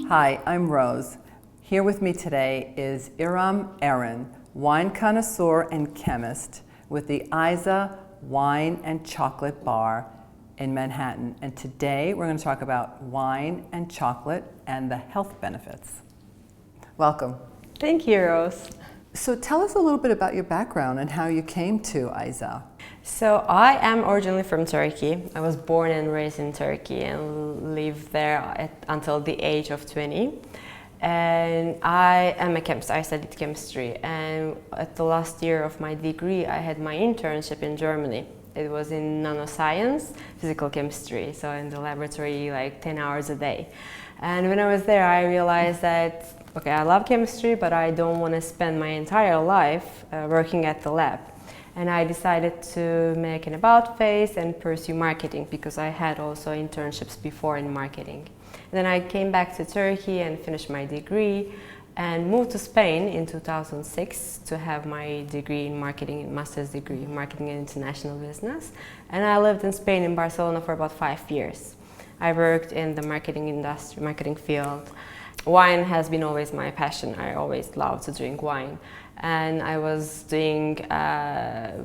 Hi, I'm Rose. Here with me today is Irem Eren, wine connoisseur and chemist with the Ayza Wine and Chocolate Bar in Manhattan. And today we're going to talk about wine and chocolate and the health benefits. Welcome. Thank you, Rose. So tell us a little bit about your background and how you came to Ayza. So I am originally from Turkey. I was born and raised in Turkey and lived there until the age of 20. And I am a chemist. I studied chemistry, and at the last year of my degree I had my internship in Germany. It was in nanoscience, physical chemistry, so in the laboratory like 10 hours a day. And when I was there I realized that, okay, I love chemistry, but I don't want to spend my entire life working at the lab. And I decided to make an about face and pursue marketing, because I had also internships before in marketing. And then I came back to Turkey and finished my degree and moved to Spain in 2006 to have my degree in marketing, master's degree in marketing and international business. And I lived in Spain, in Barcelona, for about 5 years. I worked in the marketing industry, marketing field. Wine has been always my passion. I always loved to drink wine. And I was doing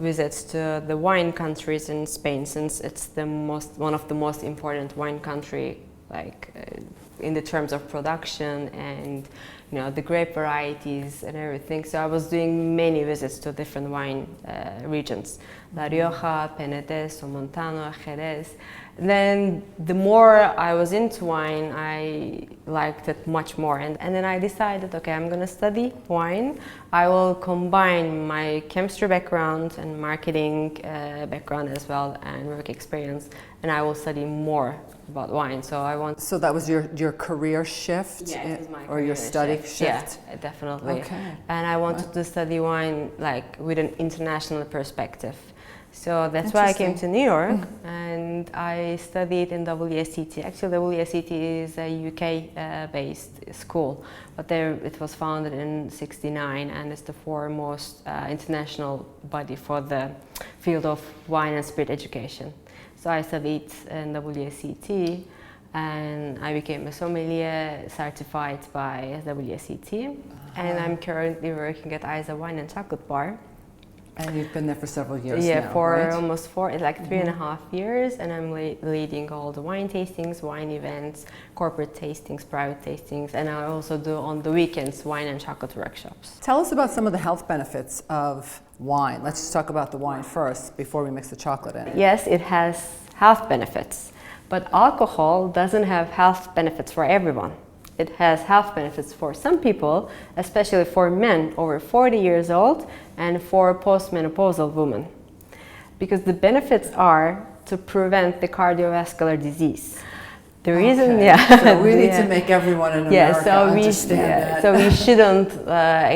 visits to the wine countries in Spain, since it's one of the most important wine country, in the terms of production and the grape varieties and everything. So I was doing many visits to different wine regions: La Rioja, Penedès, Montano, Jerez. Then the more I was into wine, I liked it much more. And then I decided, okay, I'm going to study wine. I will combine my chemistry background and marketing background as well, and work experience, and I will study more about wine. So that was your career shift? Yeah, it was my or your study shift? Yeah, definitely. Okay. And I wanted to study wine with an international perspective. So that's why I came to New York, and I studied in WSET. Actually, WSET is a UK-based school, but it was founded in '69, and it's the foremost international body for the field of wine and spirit education. So I studied in WSET, and I became a sommelier certified by WSET, and I'm currently working at Ayza Wine and Chocolate Bar. And you've been there for several years now, right? for almost 3.5 years, and I'm leading all the wine tastings, wine events, corporate tastings, private tastings, and I also do on the weekends wine and chocolate workshops. Tell us about some of the health benefits of wine. Let's just talk about the wine first before we mix the chocolate in. Yes, it has health benefits, but alcohol doesn't have health benefits for everyone. It has health benefits for some people, especially for men over 40 years old and for postmenopausal women, because the benefits are to prevent the cardiovascular disease. The reason, so we need to make everyone in America understand that. So we shouldn't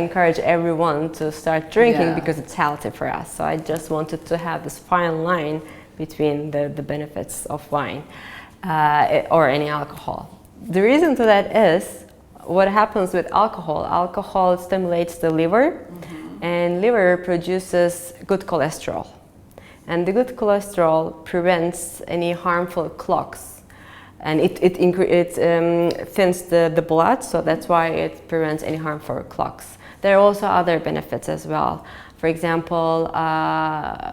encourage everyone to start drinking because it's healthy for us. So I just wanted to have this fine line between the benefits of wine or any alcohol. The reason to that is what happens with alcohol. Alcohol stimulates the liver, and liver produces good cholesterol. And the good cholesterol prevents any harmful clots, and it thins the blood, so that's why it prevents any harmful clots. There are also other benefits as well. For example,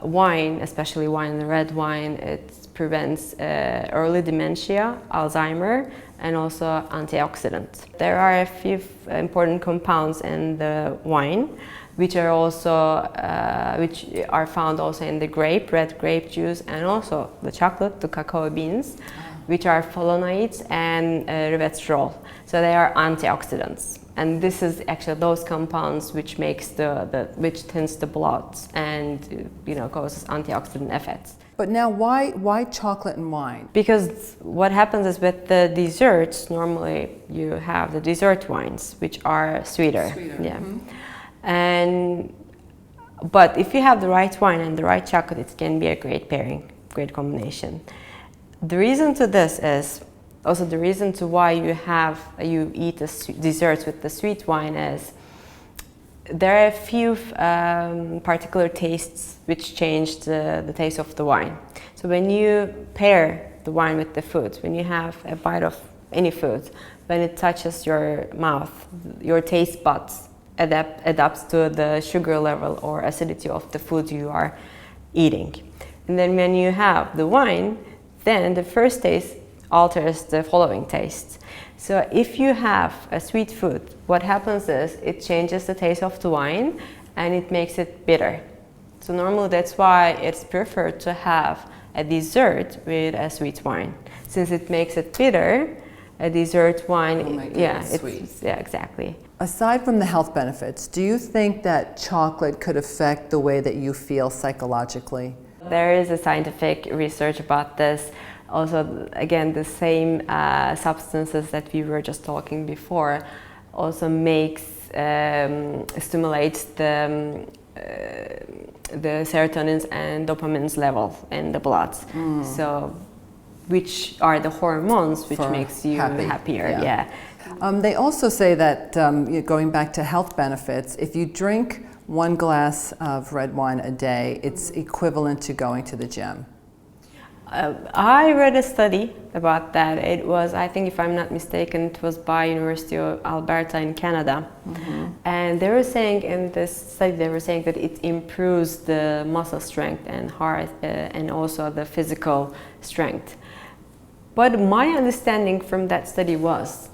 wine, especially wine, the red wine, it prevents early dementia, Alzheimer, and also antioxidants. There are a few important compounds in the wine, which are found also in the red grape juice, and also the chocolate, the cacao beans, which are flavonoids and resveratrol. So they are antioxidants. And this is actually those compounds which makes which thins the blood and causes antioxidant effects. But now, why chocolate and wine? Because what happens is with the desserts, normally you have the dessert wines, which are sweeter. Yeah. But if you have the right wine and the right chocolate, it can be a great pairing, great combination. The reason to this is also the reason to why you eat the desserts with the sweet wine is there are a few particular tastes which change the taste of the wine. So when you pair the wine with the food, when you have a bite of any food, when it touches your mouth, your taste buds adapts to the sugar level or acidity of the food you are eating. And then when you have the wine, then the first taste alters the following taste. So if you have a sweet food, what happens is it changes the taste of the wine and it makes it bitter. So normally that's why it's preferred to have a dessert with a sweet wine. Since it makes it bitter, a dessert wine, sweet. Yeah, exactly. Aside from the health benefits, do you think that chocolate could affect the way that you feel psychologically? There is a scientific research about this. Also, again, the same substances that we were just talking before also stimulates the serotonins and dopamines level in the blood. So, which are the hormones which makes you happier. Yeah. They also say that, going back to health benefits, if you drink 1 glass of red wine a day, it's equivalent to going to the gym. I read a study about that. It was, I think if I'm not mistaken, it was by University of Alberta in Canada. And they were saying in this study, they were saying that it improves the muscle strength and heart and also the physical strength. But my understanding from that study was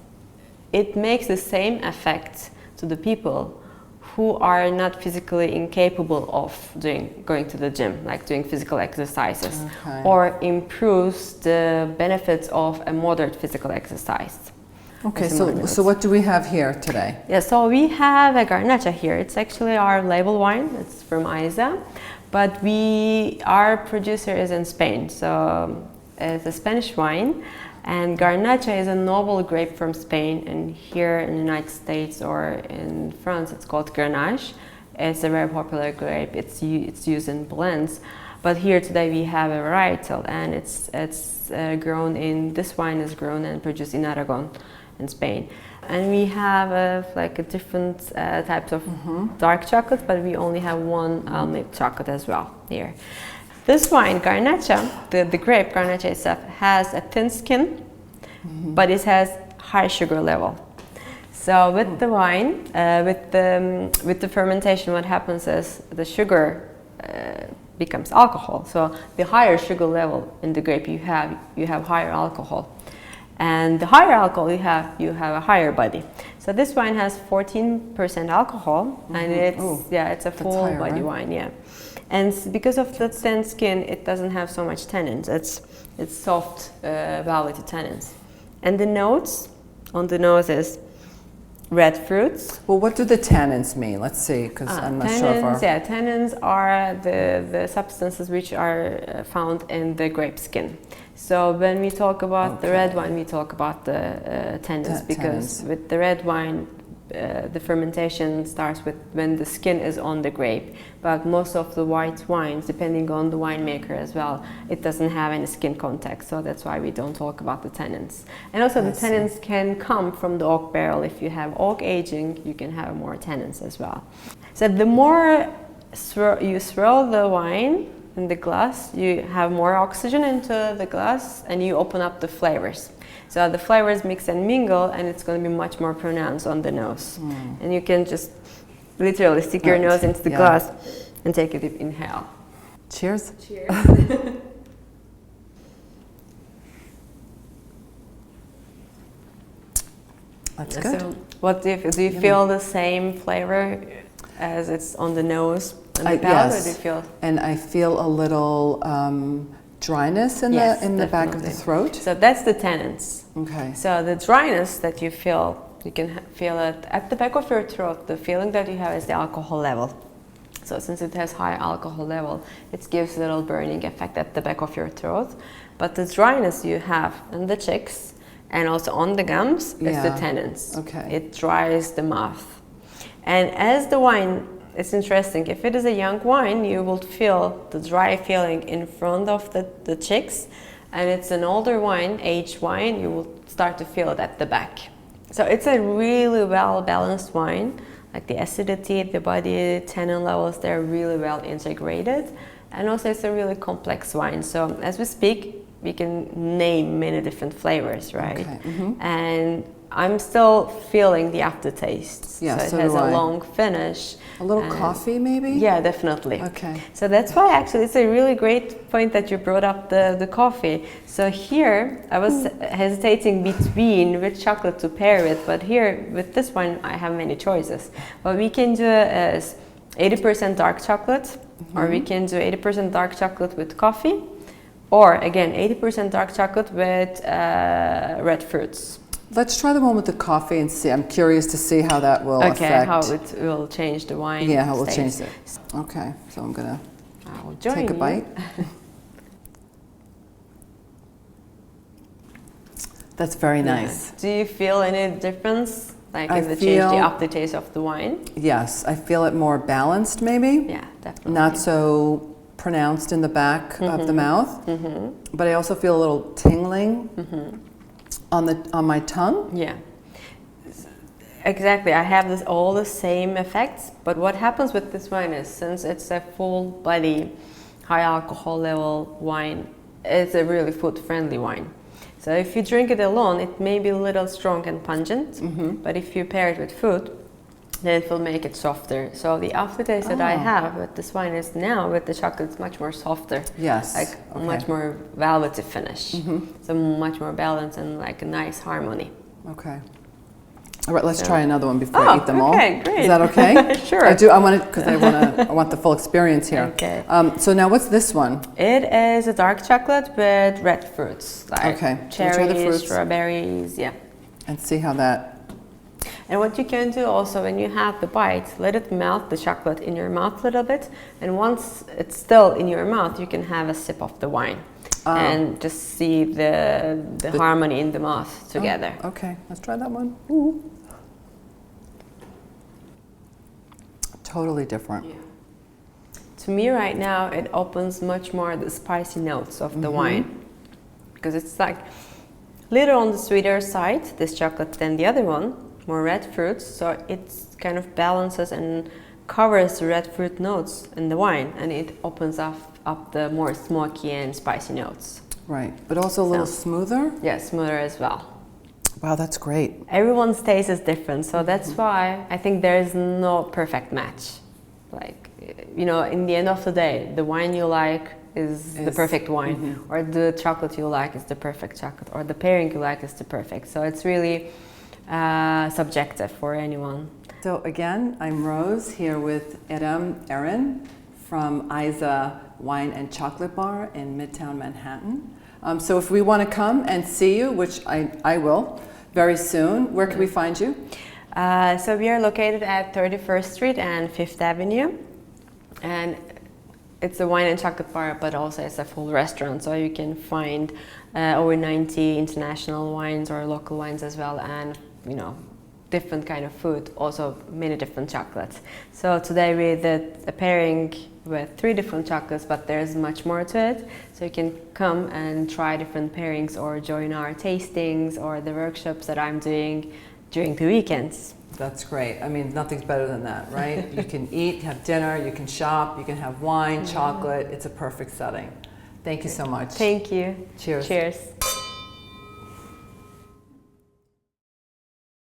it makes the same effect to the people who are not physically incapable of going to the gym, like doing physical exercises, or improves the benefits of a moderate physical exercise. Okay, so what do we have here today? Yeah, so we have a garnacha here. It's actually our label wine. It's from Ayza, but our producer is in Spain, so it's a Spanish wine. And garnacha is a noble grape from Spain, and here in the United States or in France it's called grenache. It's a very popular grape. It's used in blends, but here today we have a varietal, and it's grown in. This wine is grown and produced in Aragon, in Spain. And we have a different types of dark chocolate, but we only have one milk chocolate as well here. This wine, garnacha, the grape garnacha itself, has a thin skin, but it has high sugar level. So with the wine, with the fermentation, what happens is the sugar becomes alcohol. So the higher sugar level in the grape you have higher alcohol, and the higher alcohol you have a higher body. So this wine has 14% alcohol, and it's a full higher, body wine, yeah. And because of the thin skin, it doesn't have so much tannins. It's soft, velvety tannins. And the notes on the nose is red fruits. Well, what do the tannins mean? Let's see, because I'm not sure if tannins are the substances which are found in the grape skin. So when we talk about the red wine, we talk about the tannins, because with the red wine, the fermentation starts when the skin is on the grape, but most of the white wines, depending on the winemaker as well, it doesn't have any skin contact, so that's why we don't talk about the tannins. And also the tannins can come from the oak barrel. If you have oak aging, you can have more tannins as well. So the more you swirl the wine in the glass, you have more oxygen into the glass and you open up the flavors. So the flavors mix and mingle, and it's going to be much more pronounced on the nose. And you can just literally stick your nose into the glass and take a deep inhale. Cheers. Cheers. That's good. So what do you feel the same flavor as it's on the nose and the palate? Yes. Or do you feel? And I feel a little dryness in the back of the throat. So that's the tannins. Okay. So the dryness that you feel, you can feel it at the back of your throat. The feeling that you have is the alcohol level. So since it has high alcohol level, it gives a little burning effect at the back of your throat. But the dryness you have in the cheeks and also on the gums is the tannins. Okay. It dries the mouth. And as the wine, it's interesting, if it is a young wine, you will feel the dry feeling in front of the cheeks, and it's an older wine, aged wine, you will start to feel it at the back. So it's a really well-balanced wine, like the acidity, the body, tannin levels, they're really well integrated, and also it's a really complex wine. So as we speak, we can name many different flavors, right? Okay. And I'm still feeling the aftertaste. Yeah, so it has a long finish. A little coffee, maybe? Yeah, definitely. Okay. So that's why actually it's a really great point that you brought up the coffee. So here I was hesitating between which chocolate to pair with, but here with this one I have many choices. What we can do is 80% dark chocolate, or we can do 80% dark chocolate with coffee, or again 80% dark chocolate with red fruits. Let's try the one with the coffee and see. I'm curious to see how that will affect. How it will change the wine. Yeah, how it will change it. Okay, so I'm gonna take a bite. That's very nice. Do you feel any difference? Like I in the feel, change the aftertaste of the wine? Yes, I feel it more balanced maybe. Yeah, definitely. Not so pronounced in the back of the mouth, but I also feel a little tingling on my tongue. Yeah, exactly. I have all the same effects, but what happens with this wine is, since it's a full body, high alcohol level wine, it's a really food friendly wine. So if you drink it alone, it may be a little strong and pungent, but if you pair it with food, then it will make it softer. So the aftertaste that I have with this wine is now with the chocolate, it's much more softer. Yes. Like much more velvety finish. So much more balance and like a nice harmony. Okay. All right, let's try another one before I eat them all. Okay, great. Is that okay? Sure. I do. I want it because I want the full experience here. Okay. So now, what's this one? It is a dark chocolate with red fruits, like Okay. cherries, strawberries, yeah. And see how that. And what you can do also when you have the bite, let it melt the chocolate in your mouth a little bit, and once it's still in your mouth, you can have a sip of the wine and just see the harmony in the mouth together. Oh, okay, let's try that one. Ooh. Totally different. Yeah. To me right now, it opens much more the spicy notes of the wine, because it's like little on the sweeter side, this chocolate, than the other one, more red fruits, so it kind of balances and covers the red fruit notes in the wine, and it opens up the more smoky and spicy notes. Right, but also a little smoother? Yeah, smoother as well. Wow, that's great. Everyone's taste is different, so that's why I think there is no perfect match. Like, you know, in the end of the day, the wine you like is the perfect wine, or the chocolate you like is the perfect chocolate, or the pairing you like is the perfect. So it's really subjective for anyone. So again, I'm Rose here with Irem Eren from Ayza Wine and Chocolate Bar in Midtown Manhattan. So if we want to come and see you, which I will very soon, where can we find you? So we are located at 31st Street and 5th Avenue, and it's a wine and chocolate bar, but also it's a full restaurant, so you can find over 90 international wines or local wines as well, and you know, different kind of food, also many different chocolates. So today we did a pairing with 3 different chocolates, but there's much more to it. So you can come and try different pairings or join our tastings or the workshops that I'm doing during the weekends. That's great. I mean, nothing's better than that, right? You can eat, have dinner, you can shop, you can have wine, chocolate. It's a perfect setting. Thank you so much. Thank you. Cheers. Cheers.